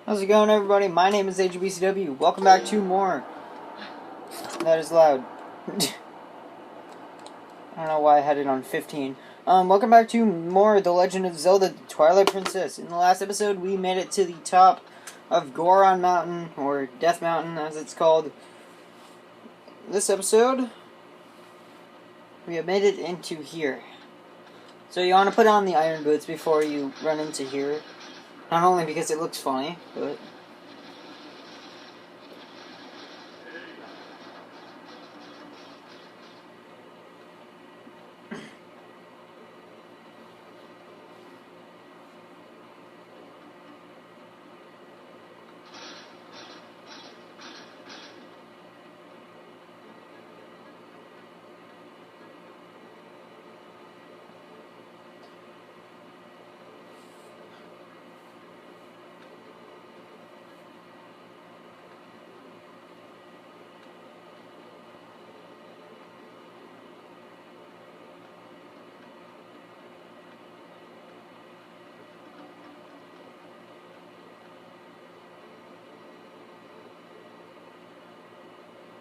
How's it going, everybody? My name is AGBCW. Welcome back to more. That is loud. I don't know why I had it on 15. Welcome back to more The Legend of Zelda, the Twilight Princess. In the last episode, we made it to the top of Goron Mountain, or Death Mountain, as it's called. This episode, we have made it into here. So you want to put on the iron boots before you run into here. Not only because it looks funny, but...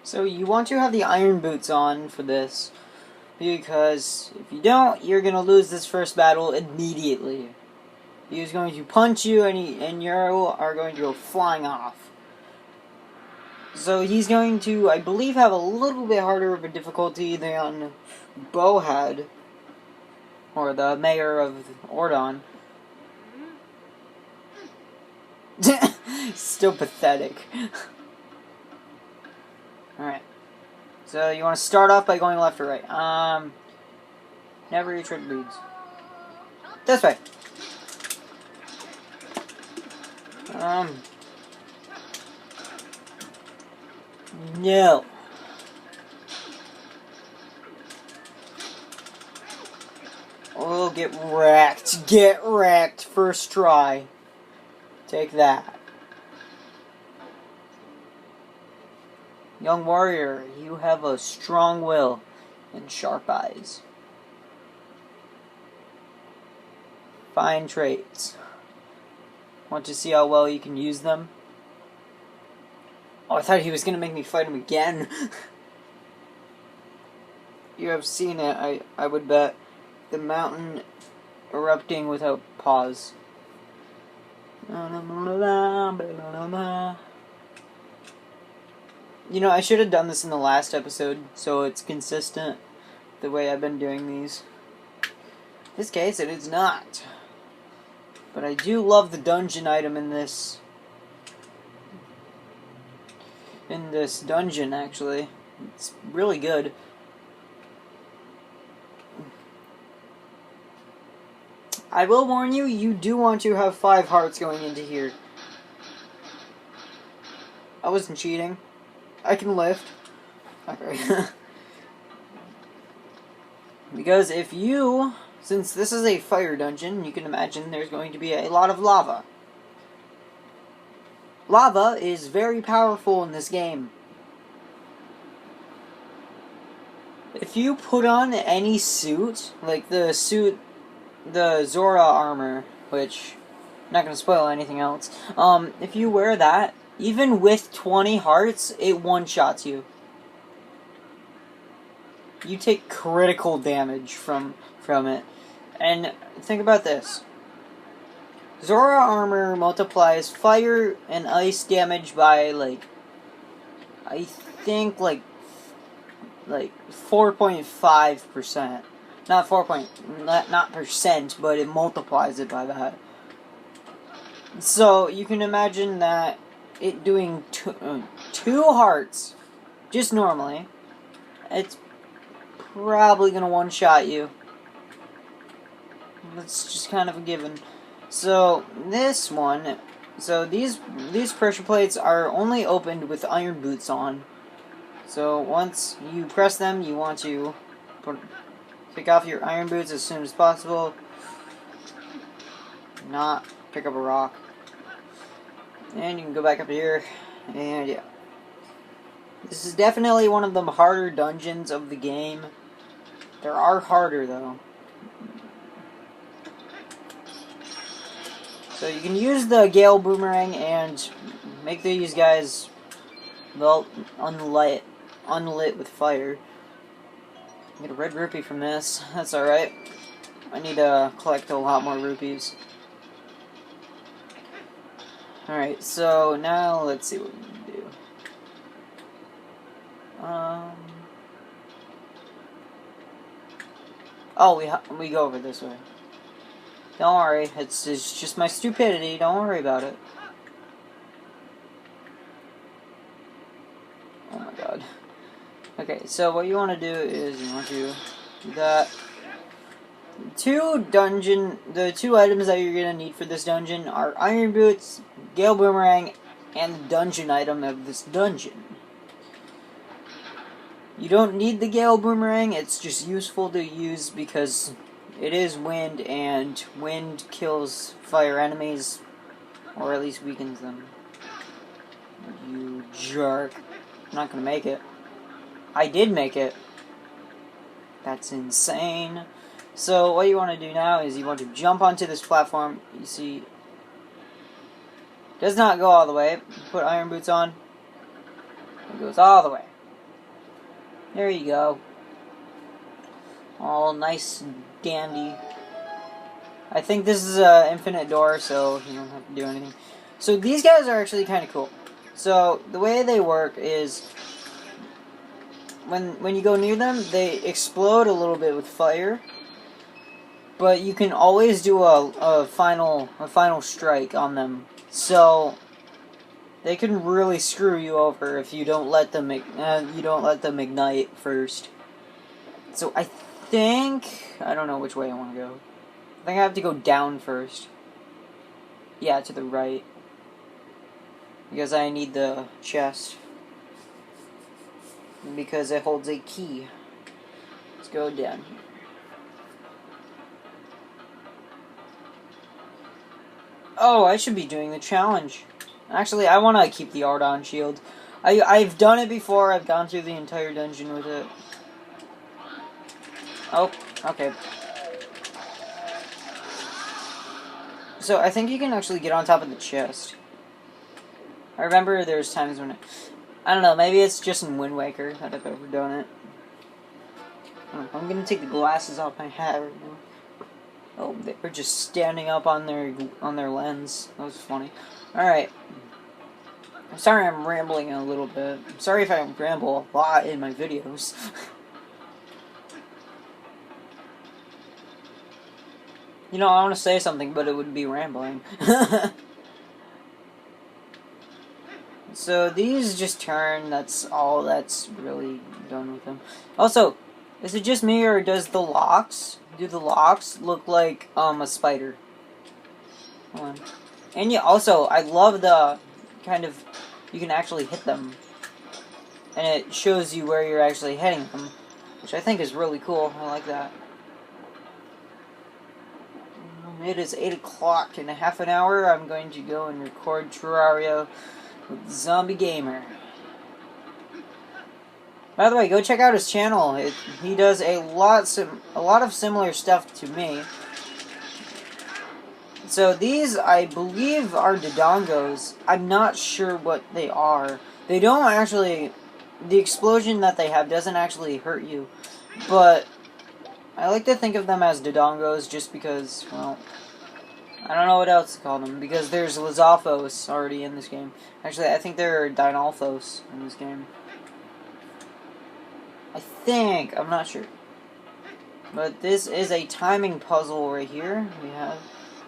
So you want to have the iron boots on for this, because if you don't, you're going to lose this first battle immediately. He's going to punch you and you are going to go flying off. So he's going to, I believe, have a little bit harder of a difficulty than Bo had, or the mayor of Ordon. Still pathetic. Alright. So you want to start off by going left or right. Never eat red beads. This way. No. Oh, get wrecked. Get wrecked. First try. Take that. Young warrior, you have a strong will and sharp eyes. Fine traits. Want to see how well you can use them? Oh, I thought he was going to make me fight him again. You have seen it, I would bet. The mountain erupting without pause. You know, I should have done this in the last episode, so it's consistent the way I've been doing these. In this case, it is not. But I do love the dungeon item in this dungeon, actually. It's really good. I will warn you, you do want to have 5 hearts going into here. I wasn't cheating. I can lift. Okay. Because if you... Since this is a fire dungeon, you can imagine there's going to be a lot of lava. Lava is very powerful in this game. If you put on any suit, like the Zora armor, which I'm not going to spoil anything else, if you wear that, even with 20 hearts, it one-shots you. You take critical damage from it. And think about this. Zora armor multiplies fire and ice damage by, like, I think, like 4.5%. Not 4. Not percent, but it multiplies it by that. So, you can imagine that it doing 2 hearts, just normally, it's probably going to one-shot you. That's just kind of a given. So, this one, so these pressure plates are only opened with iron boots on. So, once you press them, you want to take off your iron boots as soon as possible. Not pick up a rock. And you can go back up here, and yeah. This is definitely one of the harder dungeons of the game. There are harder, though. So you can use the Gale Boomerang and make these guys, well, unlit with fire. Get a red rupee from this. That's alright. I need to collect a lot more rupees. Alright, so now let's see what we can do. Oh, we go over this way. Don't worry, it's just my stupidity. Don't worry about it. Oh my god. Okay, so what you want to do is you want to do that. The two items that you're gonna need for this dungeon are Iron Boots, Gale Boomerang, and the dungeon item of this dungeon. You don't need the Gale Boomerang, it's just useful to use because it is wind, and wind kills fire enemies, or at least weakens them. You jerk. I'm not gonna make it. I did make it. That's insane. So what you want to do now is you want to jump onto this platform. You see, it does not go all the way. You put Iron Boots on. It goes all the way. There you go. All nice and dandy. I think this is an infinite door, so you don't have to do anything. So these guys are actually kind of cool. So the way they work is when you go near them, they explode a little bit with fire. But you can always do a final strike on them. So they can really screw you over if you don't let them ignite first. So I don't know which way I want to go. I think I have to go down first. Yeah, to the right. Because I need the chest. Because it holds a key. Let's go down here. Oh, I should be doing the challenge. Actually, I want to keep the Ardon shield. I've done it before. I've gone through the entire dungeon with it. Oh, okay. So, I think you can actually get on top of the chest. I remember there's times when I don't know, maybe it's just in Wind Waker that I've ever done it. I'm gonna take the glasses off my hat right now. Oh, they were just standing up on their lens. That was funny. Alright. I'm sorry I'm rambling a little bit. I'm sorry if I ramble a lot in my videos. You know, I want to say something, but it would be rambling. So these just turn, that's all that's really done with them. Also, is it just me, or do the locks look like a spider? Hold on. And yeah, also, I love the kind of, you can actually hit them. And it shows you where you're actually hitting them, which I think is really cool. I like that. It is 8 o'clock. In a half an hour, I'm going to go and record Terraria with Zombie Gamer. By the way, go check out his channel. He does a lot of similar stuff to me. So these, I believe, are Dodongos. I'm not sure what they are. They don't actually, the explosion that they have doesn't actually hurt you, but I like to think of them as Dodongos just because, well, I don't know what else to call them, because there's Lizalfos already in this game. Actually, I think there are Dinalfos in this game. I think, I'm not sure. But this is a timing puzzle right here. We have,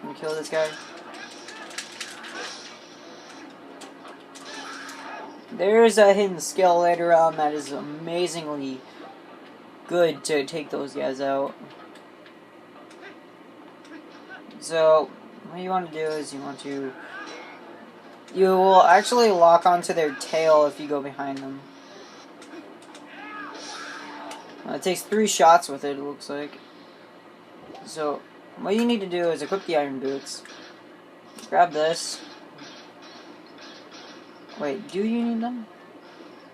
I'm gonna kill this guy. There's a hidden skill later on that is amazingly good to take those guys out. So, what you want to do is you will actually lock onto their tail if you go behind them. It takes 3 shots with it looks like. So, what you need to do is equip the Iron Boots. Grab this. Wait, do you need them?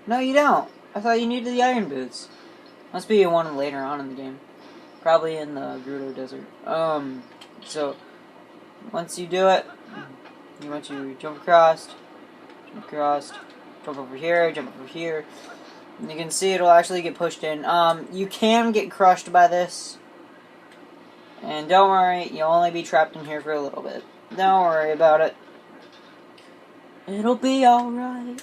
No, you don't. I thought you needed the Iron Boots. Must be one later on in the game. Probably in the Gerudo Desert. So, once you do it, You want to jump across, jump over here, jump over here. And you can see it'll actually get pushed in. You can get crushed by this. And don't worry, you'll only be trapped in here for a little bit. Don't worry about it. It'll be alright.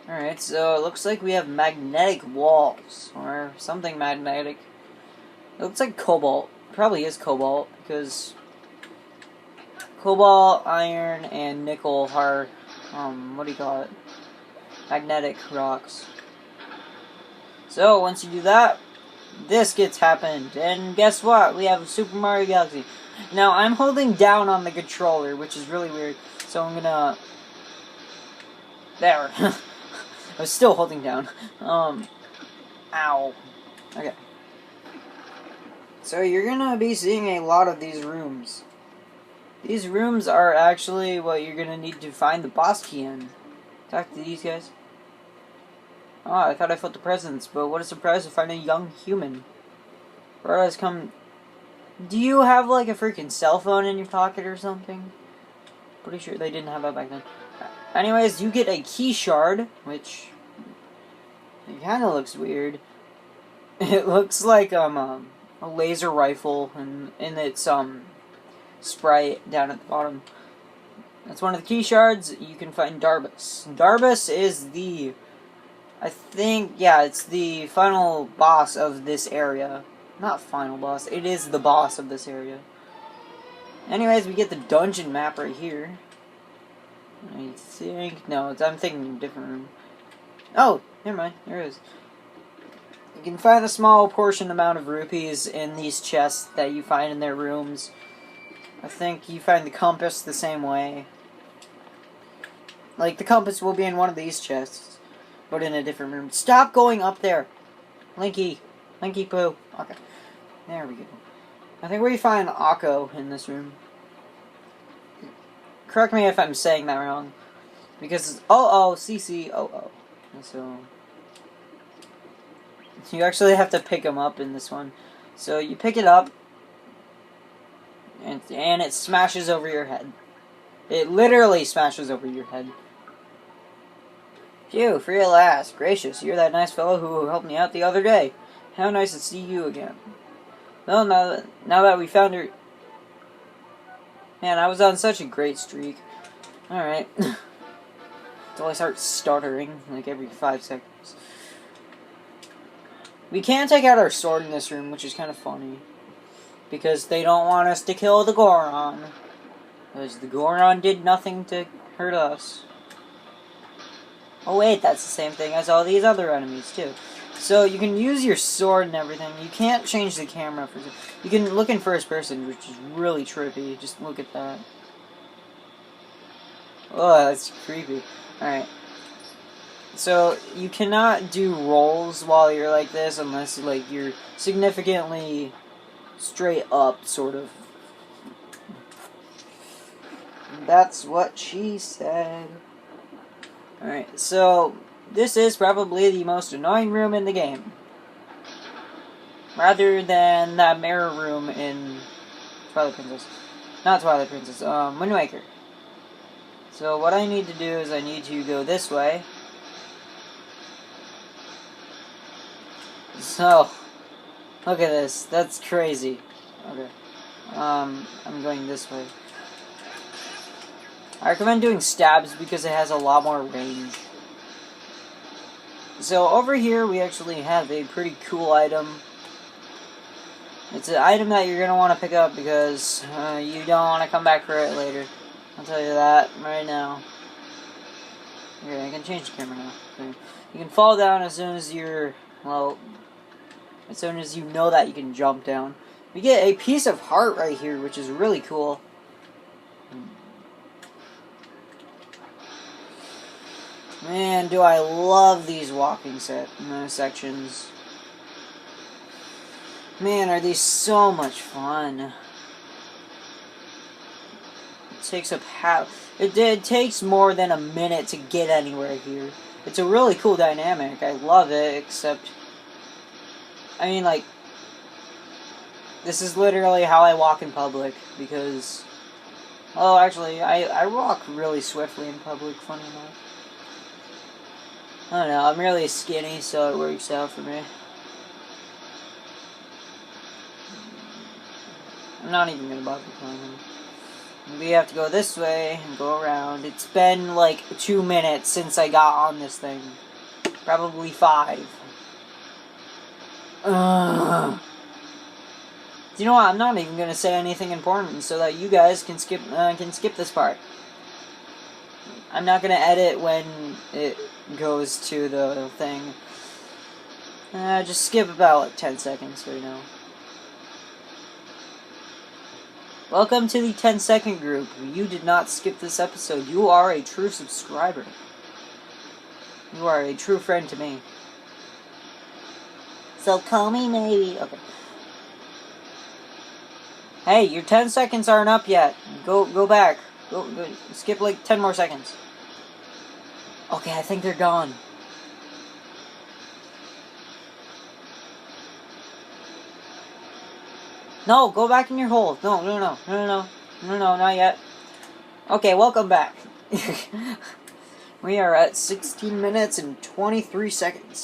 Alright, so it looks like we have magnetic walls. Or something magnetic. It looks like cobalt. Probably is cobalt, because cobalt, iron, and nickel are, what do you call it? Magnetic rocks. So, once you do that, this gets happened. And guess what? We have Super Mario Galaxy. Now, I'm holding down on the controller, which is really weird. So, I'm gonna... There. I was still holding down. Ow. Okay. So, you're gonna be seeing a lot of these rooms. These rooms are actually what you're gonna need to find the boss key in. Talk to these guys. Oh, I thought I felt the presence, but what a surprise to find a young human. Where has come... Do you have, like, a freaking cell phone in your pocket or something? Pretty sure they didn't have that back then. Anyways, you get a key shard, which... It kind of looks weird. It looks like, a laser rifle in its, sprite down at the bottom. That's one of the key shards. You can find Darbus. Darbus is the... I think, yeah, it's the final boss of this area. Not final boss, it is the boss of this area. Anyways, we get the dungeon map right here. I think, no, I'm thinking a different room. Oh, never mind, there it is. You can find a small portion amount of rupees in these chests that you find in their rooms. I think you find the compass the same way. Like, the compass will be in one of these chests. But in a different room. Stop going up there! Linky poo. Okay. There we go. I think we find Akko in this room. Correct me if I'm saying that wrong. Because it's O-O-C-C-O-O. So... You actually have to pick him up in this one. So you pick it up. And it smashes over your head. It literally smashes over your head. Phew, free at last. Gracious, you're that nice fellow who helped me out the other day. How nice to see you again. Well, now that we found her... Man, I was on such a great streak. Alright. Until I start stuttering, like every 5 seconds. We can take out our sword in this room, which is kind of funny. Because they don't want us to kill the Goron. Because the Goron did nothing to hurt us. Oh wait, that's the same thing as all these other enemies too. So you can use your sword and everything. You can't change the camera. You can look in first person, which is really trippy. Just look at that. Oh, that's creepy. Alright. So you cannot do rolls while you're like this unless like you're significantly straight up, sort of. That's what she said. Alright, so this is probably the most annoying room in the game. Rather than that mirror room in Twilight Princess. Not Twilight Princess, Wind Waker. So what I need to do is I need to go this way. So, look at this. That's crazy. Okay. I'm going this way. I recommend doing stabs because it has a lot more range. So over here we actually have a pretty cool item. It's an item that you're going to want to pick up because you don't want to come back for it later. I'll tell you that right now. Okay, I can change the camera now. Okay. You can fall down as soon as you're, well, as soon as you know that you can jump down. We get a piece of heart right here, which is really cool. Man, do I love these walking sections. Man, are these so much fun. It takes up it takes more than a minute to get anywhere here. It's a really cool dynamic. I love it, except... I mean, like... This is literally how I walk in public, because... Oh, actually, I walk really swiftly in public, funny enough. I don't know, I'm really skinny, so it works out for me. I'm not even gonna bother climbing. We have to go this way and go around. It's been like 2 minutes since I got on this thing. Probably 5. Ugh. You know what? I'm not even gonna say anything important so that you guys can skip this part. I'm not gonna edit when it goes to the thing. Just skip about like 10 seconds right now. Welcome to the 10-second group. You did not skip this episode. You are a true subscriber. You are a true friend to me. So call me maybe. Okay. Hey, your 10 seconds aren't up yet. Go back. Go skip like 10 more seconds. Okay, I think they're gone. No, go back in your hole. No, not yet. Okay, welcome back. We are at 16 minutes and 23 seconds.